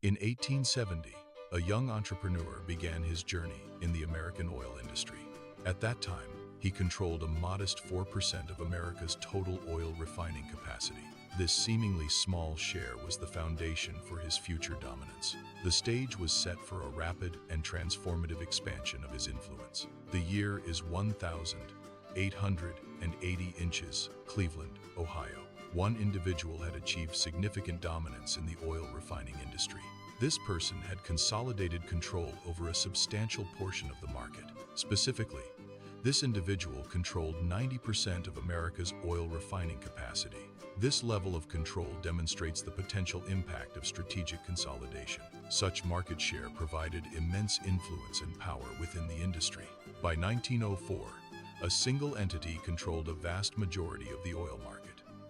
In 1870, a young entrepreneur began his journey in the American oil industry. At that time, he controlled a modest 4% of America's total oil refining capacity. This seemingly small share was the foundation for his future dominance. The stage was set for a rapid and transformative expansion of his influence. The year is 1,880 inches, Cleveland, Ohio. One individual had achieved significant dominance in the oil refining industry. This person had consolidated control over a substantial portion of the market. Specifically, this individual controlled 90% of America's oil refining capacity. This level of control demonstrates the potential impact of strategic consolidation. Such market share provided immense influence and power within the industry. By 1904, a single entity controlled a vast majority of the oil market.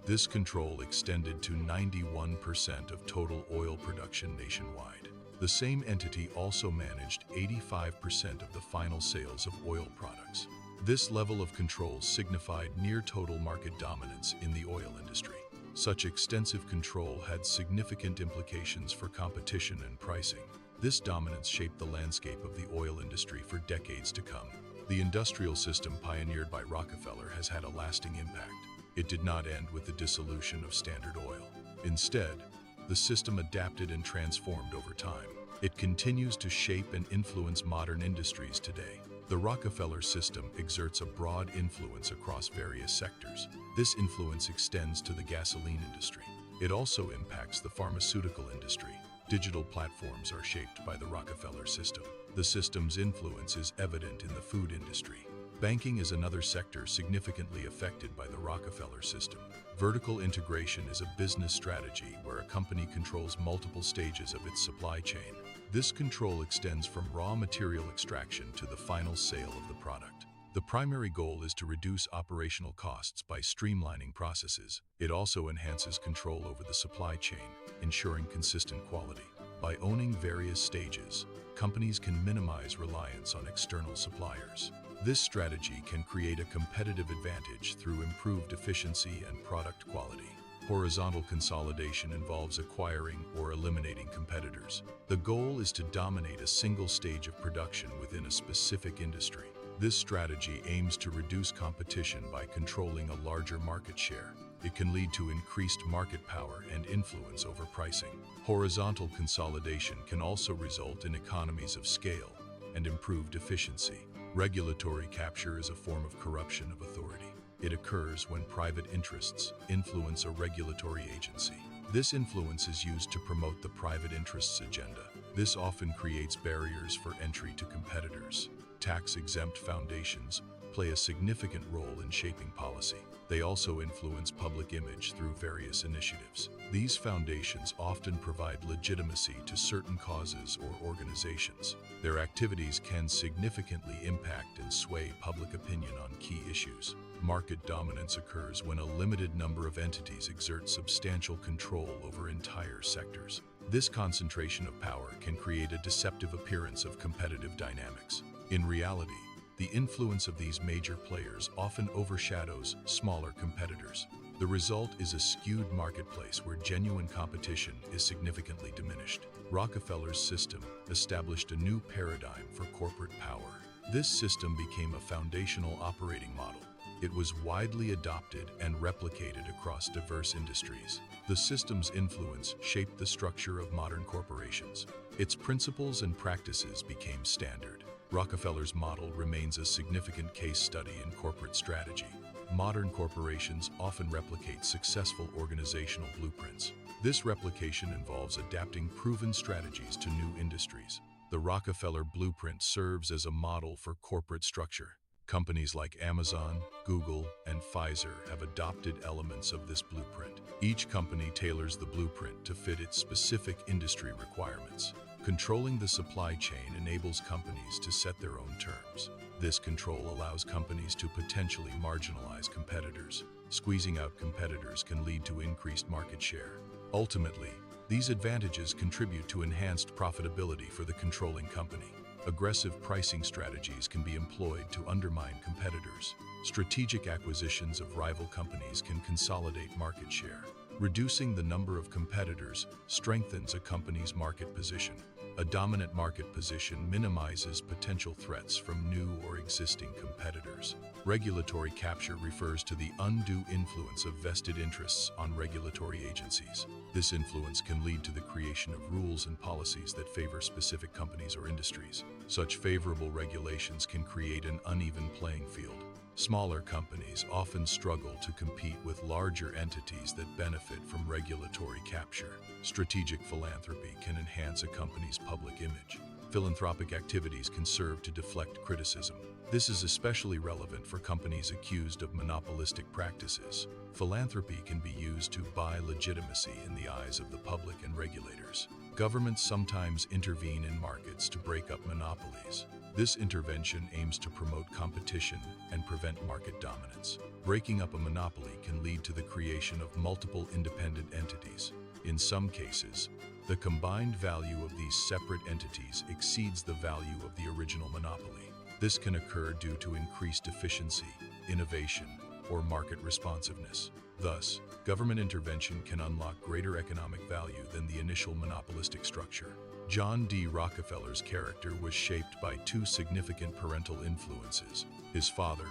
This control extended to 91% of total oil production nationwide. The same entity also managed 85% of the final sales of oil products. This level of control signified near total market dominance in the oil industry. Such extensive control had significant implications for competition and pricing. This dominance shaped the landscape of the oil industry for decades to come. The industrial system pioneered by Rockefeller has had a lasting impact. It did not end with the dissolution of Standard Oil. Instead, the system adapted and transformed over time. It continues to shape and influence modern industries today. The Rockefeller system exerts a broad influence across various sectors. This influence extends to the gasoline industry. It also impacts the pharmaceutical industry. Digital platforms are shaped by the Rockefeller system. The system's influence is evident in the food industry. Banking is another sector significantly affected by the Rockefeller system. Vertical integration is a business strategy where a company controls multiple stages of its supply chain. This control extends from raw material extraction to the final sale of the product. The primary goal is to reduce operational costs by streamlining processes. It also enhances control over the supply chain, ensuring consistent quality. By owning various stages, companies can minimize reliance on external suppliers. This strategy can create a competitive advantage through improved efficiency and product quality. Horizontal consolidation involves acquiring or eliminating competitors. The goal is to dominate a single stage of production within a specific industry. This strategy aims to reduce competition by controlling a larger market share. It can lead to increased market power and influence over pricing. Horizontal consolidation can also result in economies of scale and improved efficiency. Regulatory capture is a form of corruption of authority. It occurs when private interests influence a regulatory agency. This influence is used to promote the private interests agenda. This often creates barriers for entry to competitors. Tax-exempt foundations play a significant role in shaping policy. They also influence public image through various initiatives. These foundations often provide legitimacy to certain causes or organizations. Their activities can significantly impact and sway public opinion on key issues. Market dominance occurs when a limited number of entities exert substantial control over entire sectors. This concentration of power can create a deceptive appearance of competitive dynamics. In reality, the influence of these major players often overshadows smaller competitors. The result is a skewed marketplace where genuine competition is significantly diminished. Rockefeller's system established a new paradigm for corporate power. This system became a foundational operating model. It was widely adopted and replicated across diverse industries. The system's influence shaped the structure of modern corporations. Its principles and practices became standard. Rockefeller's model remains a significant case study in corporate strategy. Modern corporations often replicate successful organizational blueprints. This replication involves adapting proven strategies to new industries. The Rockefeller blueprint serves as a model for corporate structure. Companies like Amazon, Google, and Pfizer have adopted elements of this blueprint. Each company tailors the blueprint to fit its specific industry requirements. Controlling the supply chain enables companies to set their own terms. This control allows companies to potentially marginalize competitors. Squeezing out competitors can lead to increased market share. Ultimately, these advantages contribute to enhanced profitability for the controlling company. Aggressive pricing strategies can be employed to undermine competitors. Strategic acquisitions of rival companies can consolidate market share. Reducing the number of competitors strengthens a company's market position. A dominant market position minimizes potential threats from new or existing competitors. Regulatory capture refers to the undue influence of vested interests on regulatory agencies. This influence can lead to the creation of rules and policies that favor specific companies or industries. Such favorable regulations can create an uneven playing field. Smaller companies often struggle to compete with larger entities that benefit from regulatory capture. Strategic philanthropy can enhance a company's public image. Philanthropic activities can serve to deflect criticism. This is especially relevant for companies accused of monopolistic practices. Philanthropy can be used to buy legitimacy in the eyes of the public and regulators. Governments sometimes intervene in markets to break up monopolies. This intervention aims to promote competition and prevent market dominance. Breaking up a monopoly can lead to the creation of multiple independent entities. In some cases, the combined value of these separate entities exceeds the value of the original monopoly. This can occur due to increased efficiency, innovation, or market responsiveness. Thus, government intervention can unlock greater economic value than the initial monopolistic structure. John D. Rockefeller's character was shaped by two significant parental influences. His father,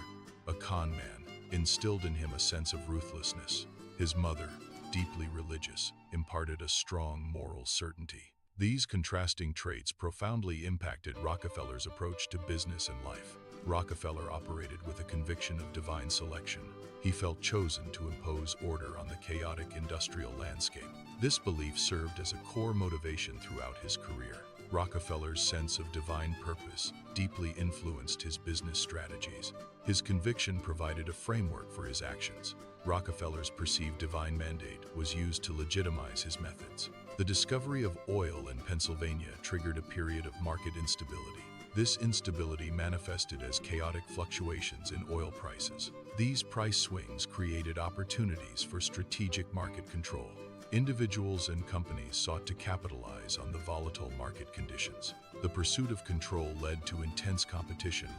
a con man, instilled in him a sense of ruthlessness. His mother, deeply religious, imparted a strong moral certainty. These contrasting traits profoundly impacted Rockefeller's approach to business and life. Rockefeller operated with a conviction of divine selection. He felt chosen to impose order on the chaotic industrial landscape. This belief served as a core motivation throughout his career. Rockefeller's sense of divine purpose deeply influenced his business strategies. His conviction provided a framework for his actions. Rockefeller's perceived divine mandate was used to legitimize his methods. The discovery of oil in Pennsylvania triggered a period of market instability. This instability manifested as chaotic fluctuations in oil prices. These price swings created opportunities for strategic market control. Individuals and companies sought to capitalize on the volatile market conditions. The pursuit of control led to intense competition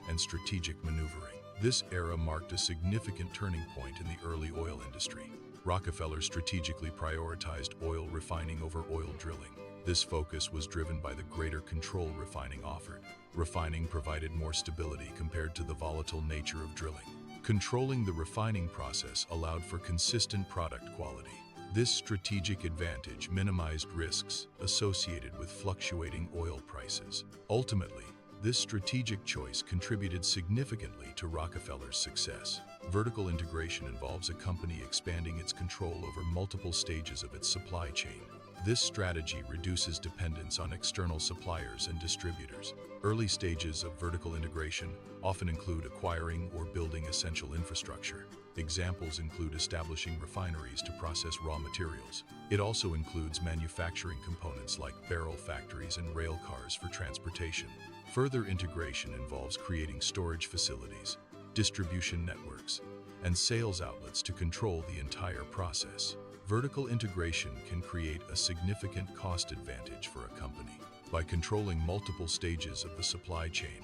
and strategic maneuvering. This era marked a significant turning point in the early oil industry. Rockefeller strategically prioritized oil refining over oil drilling. This focus was driven by the greater control refining offered. Refining provided more stability compared to the volatile nature of drilling. Controlling the refining process allowed for consistent product quality. This strategic advantage minimized risks associated with fluctuating oil prices. Ultimately, this strategic choice contributed significantly to Rockefeller's success. Vertical integration involves a company expanding its control over multiple stages of its supply chain. This strategy reduces dependence on external suppliers and distributors. Early stages of vertical integration often include acquiring or building essential infrastructure. Examples include establishing refineries to process raw materials. It also includes manufacturing components like barrel factories and rail cars for transportation. Further integration involves creating storage facilities, distribution networks, and sales outlets to control the entire process. Vertical integration can create a significant cost advantage for a company. By controlling multiple stages of the supply chain,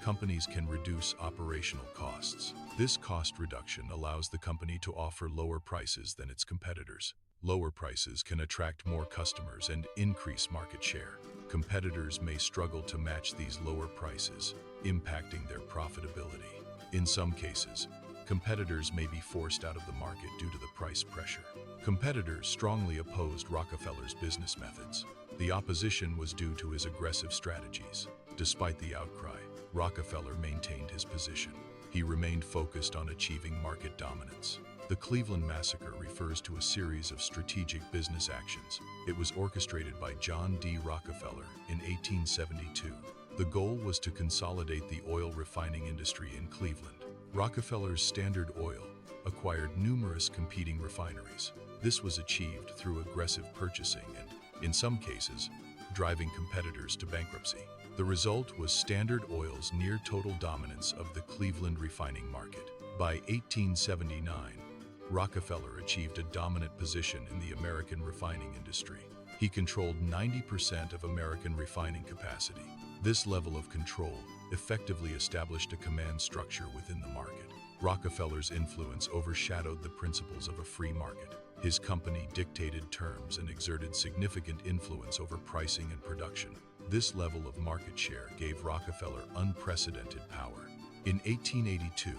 companies can reduce operational costs. This cost reduction allows the company to offer lower prices than its competitors. Lower prices can attract more customers and increase market share. Competitors may struggle to match these lower prices, impacting their profitability. In some cases, competitors may be forced out of the market due to the price pressure. Competitors strongly opposed Rockefeller's business methods. The opposition was due to his aggressive strategies. Despite the outcry, Rockefeller maintained his position. He remained focused on achieving market dominance. The Cleveland Massacre refers to a series of strategic business actions. It was orchestrated by John D. Rockefeller in 1872. The goal was to consolidate the oil refining industry in Cleveland. Rockefeller's Standard Oil acquired numerous competing refineries. This was achieved through aggressive purchasing and, in some cases, driving competitors to bankruptcy. The result was Standard Oil's near-total dominance of the Cleveland refining market. By 1879, Rockefeller achieved a dominant position in the American refining industry. He controlled 90% of American refining capacity. This level of control effectively established a command structure within the market. Rockefeller's influence overshadowed the principles of a free market. His company dictated terms and exerted significant influence over pricing and production. This level of market share gave Rockefeller unprecedented power. In 1882,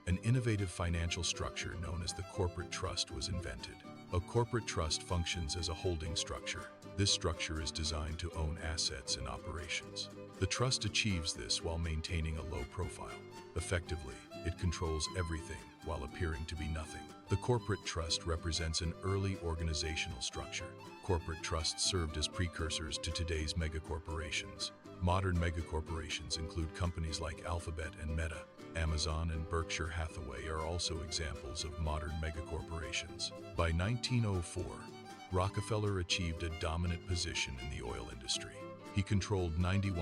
an innovative financial structure known as the corporate trust was invented. A corporate trust functions as a holding structure. This structure is designed to own assets and operations. The trust achieves this while maintaining a low profile. Effectively, it controls everything while appearing to be nothing. The corporate trust represents an early organizational structure. Corporate trusts served as precursors to today's megacorporations. Modern megacorporations include companies like Alphabet and Meta. Amazon and Berkshire Hathaway are also examples of modern megacorporations. By 1904, Rockefeller achieved a dominant position in the oil industry. He controlled 91%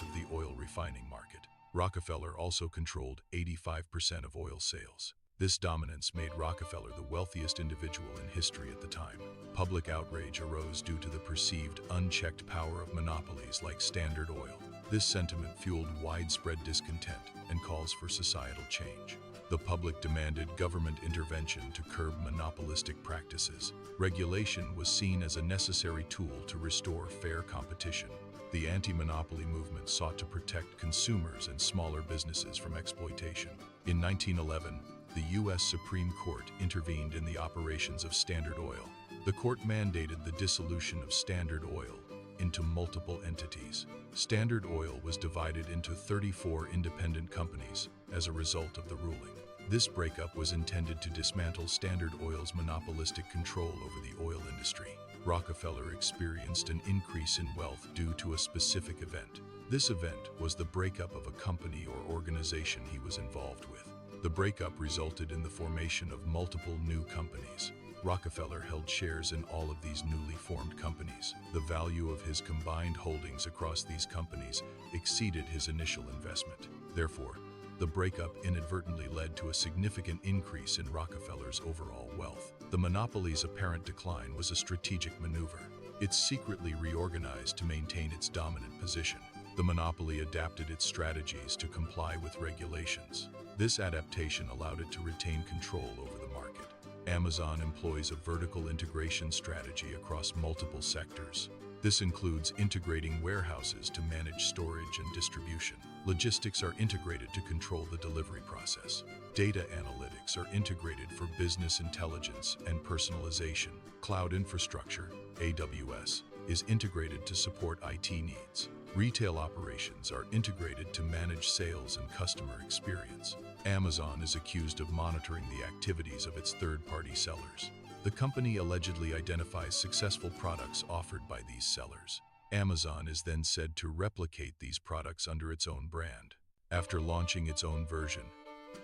of the oil refining market. Rockefeller also controlled 85% of oil sales. This dominance made Rockefeller the wealthiest individual in history at the time. Public outrage arose due to the perceived unchecked power of monopolies like Standard Oil. This sentiment fueled widespread discontent and calls for societal change. The public demanded government intervention to curb monopolistic practices. Regulation was seen as a necessary tool to restore fair competition. The anti-monopoly movement sought to protect consumers and smaller businesses from exploitation. In 1911, the U.S. Supreme Court intervened in the operations of Standard Oil. The court mandated the dissolution of Standard Oil into multiple entities. Standard Oil was divided into 34 independent companies as a result of the ruling. This breakup was intended to dismantle Standard Oil's monopolistic control over the oil industry. Rockefeller experienced an increase in wealth due to a specific event. This event was the breakup of a company or organization he was involved with. The breakup resulted in the formation of multiple new companies. Rockefeller held shares in all of these newly formed companies. The value of his combined holdings across these companies exceeded his initial investment. Therefore, the breakup inadvertently led to a significant increase in Rockefeller's overall wealth. The monopoly's apparent decline was a strategic maneuver. It secretly reorganized to maintain its dominant position. The monopoly adapted its strategies to comply with regulations. This adaptation allowed it to retain control over the market. Amazon employs a vertical integration strategy across multiple sectors. This includes integrating warehouses to manage storage and distribution. Logistics are integrated to control the delivery process. Data analytics are integrated for business intelligence and personalization. Cloud infrastructure, AWS, is integrated to support IT needs. Retail operations are integrated to manage sales and customer experience. Amazon is accused of monitoring the activities of its third-party sellers. The company allegedly identifies successful products offered by these sellers. Amazon is then said to replicate these products under its own brand. After launching its own version,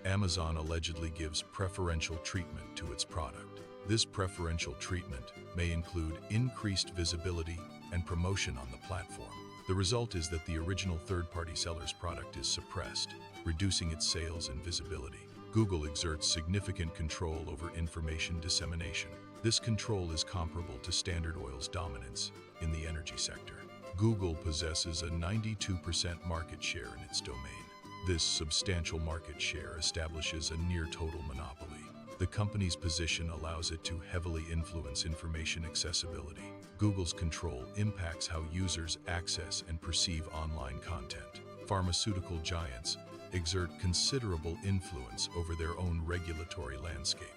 Amazon allegedly gives preferential treatment to its product. This preferential treatment may include increased visibility and promotion on the platform. The result is that the original third-party seller's product is suppressed, reducing its sales and visibility. Google exerts significant control over information dissemination. This control is comparable to Standard Oil's dominance in the energy sector. Google possesses a 92% market share in its domain. This substantial market share establishes a near-total monopoly. The company's position allows it to heavily influence information accessibility. Google's control impacts how users access and perceive online content. Pharmaceutical giants exert considerable influence over their own regulatory landscape.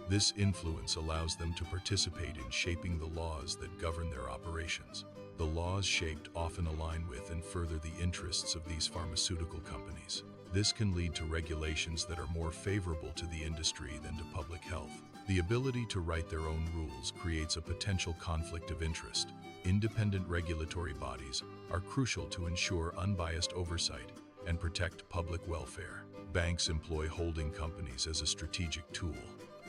This influence allows them to participate in shaping the laws that govern their operations. The laws shaped often align with and further the interests of these pharmaceutical companies. This can lead to regulations that are more favorable to the industry than to public health. The ability to write their own rules creates a potential conflict of interest. Independent regulatory bodies are crucial to ensure unbiased oversight and protect public welfare. Banks employ holding companies as a strategic tool.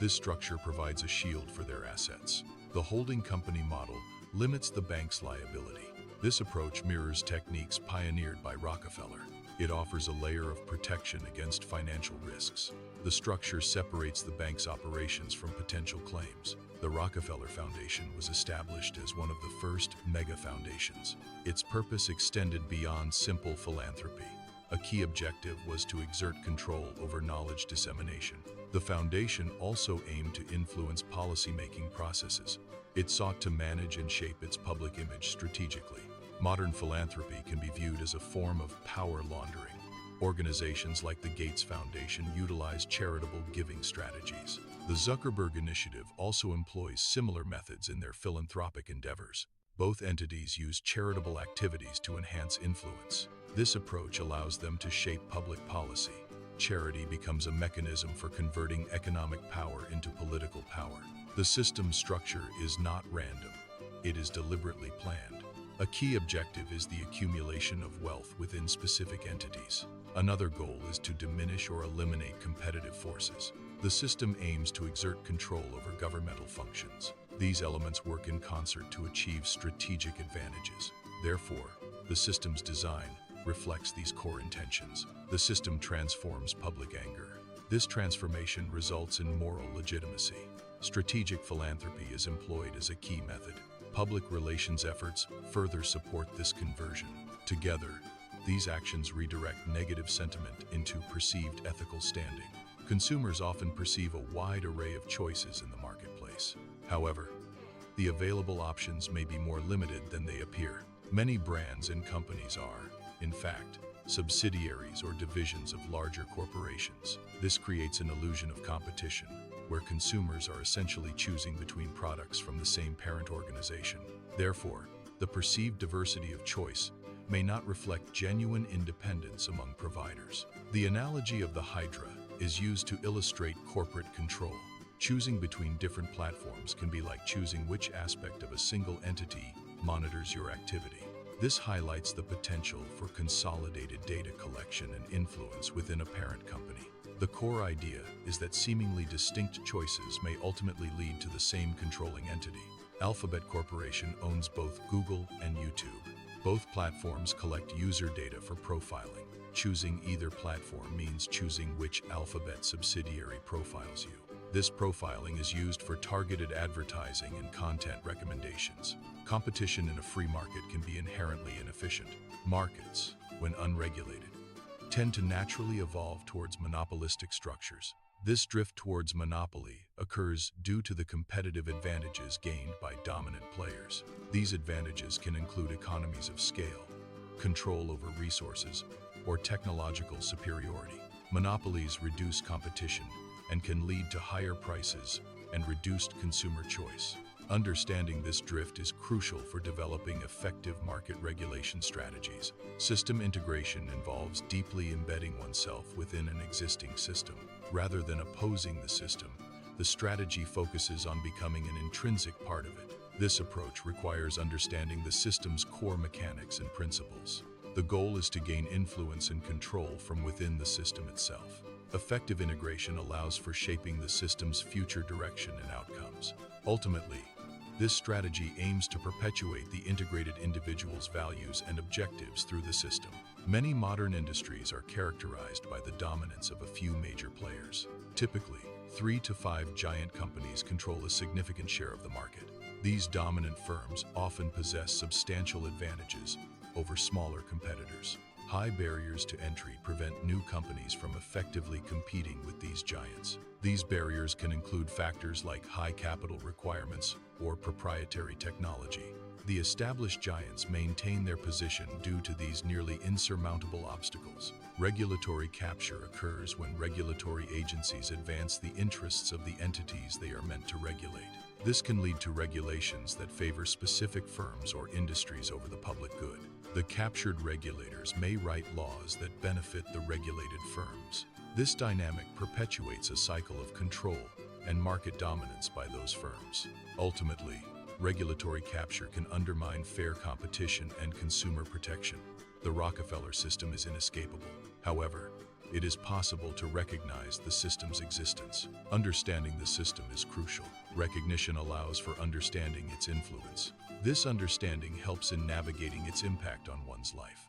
This structure provides a shield for their assets. The holding company model limits the bank's liability. This approach mirrors techniques pioneered by Rockefeller. It offers a layer of protection against financial risks. The structure separates the bank's operations from potential claims. The Rockefeller Foundation was established as one of the first mega foundations. Its purpose extended beyond simple philanthropy. A key objective was to exert control over knowledge dissemination. The foundation also aimed to influence policymaking processes. It sought to manage and shape its public image strategically. Modern philanthropy can be viewed as a form of power laundering. Organizations like the Gates Foundation utilize charitable giving strategies. The Zuckerberg Initiative also employs similar methods in their philanthropic endeavors. Both entities use charitable activities to enhance influence. This approach allows them to shape public policy. Charity becomes a mechanism for converting economic power into political power. The system's structure is not random. It is deliberately planned. A key objective is the accumulation of wealth within specific entities. Another goal is to diminish or eliminate competitive forces. The system aims to exert control over governmental functions. These elements work in concert to achieve strategic advantages. Therefore, the system's design reflects these core intentions. The system transforms public anger. This transformation results in moral legitimacy. Strategic philanthropy is employed as a key method. Public relations efforts further support this conversion. Together, these actions redirect negative sentiment into perceived ethical standing. Consumers often perceive a wide array of choices in the marketplace. However, the available options may be more limited than they appear. Many brands and companies are, in fact, subsidiaries or divisions of larger corporations. This creates an illusion of competition, where consumers are essentially choosing between products from the same parent organization. Therefore, the perceived diversity of choice may not reflect genuine independence among providers. The analogy of the Hydra is used to illustrate corporate control. Choosing between different platforms can be like choosing which aspect of a single entity monitors your activity. This highlights the potential for consolidated data collection and influence within a parent company. The core idea is that seemingly distinct choices may ultimately lead to the same controlling entity. Alphabet Corporation owns both Google and YouTube. Both platforms collect user data for profiling. Choosing either platform means choosing which Alphabet subsidiary profiles you. This profiling is used for targeted advertising and content recommendations. Competition in a free market can be inherently inefficient. Markets, when unregulated, tend to naturally evolve towards monopolistic structures. This drift towards monopoly occurs due to the competitive advantages gained by dominant players. These advantages can include economies of scale, control over resources, or technological superiority. Monopolies reduce competition and can lead to higher prices and reduced consumer choice. Understanding this drift is crucial for developing effective market regulation strategies. System integration involves deeply embedding oneself within an existing system. Rather than opposing the system, the strategy focuses on becoming an intrinsic part of it. This approach requires understanding the system's core mechanics and principles. The goal is to gain influence and control from within the system itself. Effective integration allows for shaping the system's future direction and outcomes. Ultimately, this strategy aims to perpetuate the integrated individual's values and objectives through the system. Many modern industries are characterized by the dominance of a few major players. Typically, 3 to 5 giant companies control a significant share of the market. These dominant firms often possess substantial advantages over smaller competitors. High barriers to entry prevent new companies from effectively competing with these giants. These barriers can include factors like high capital requirements or proprietary technology. The established giants maintain their position due to these nearly insurmountable obstacles. Regulatory capture occurs when regulatory agencies advance the interests of the entities they are meant to regulate. This can lead to regulations that favor specific firms or industries over the public good. The captured regulators may write laws that benefit the regulated firms. This dynamic perpetuates a cycle of control and market dominance by those firms. Ultimately, regulatory capture can undermine fair competition and consumer protection. The Rockefeller system is inescapable. However, it is possible to recognize the system's existence. Understanding the system is crucial. Recognition allows for understanding its influence. This understanding helps in navigating its impact on one's life.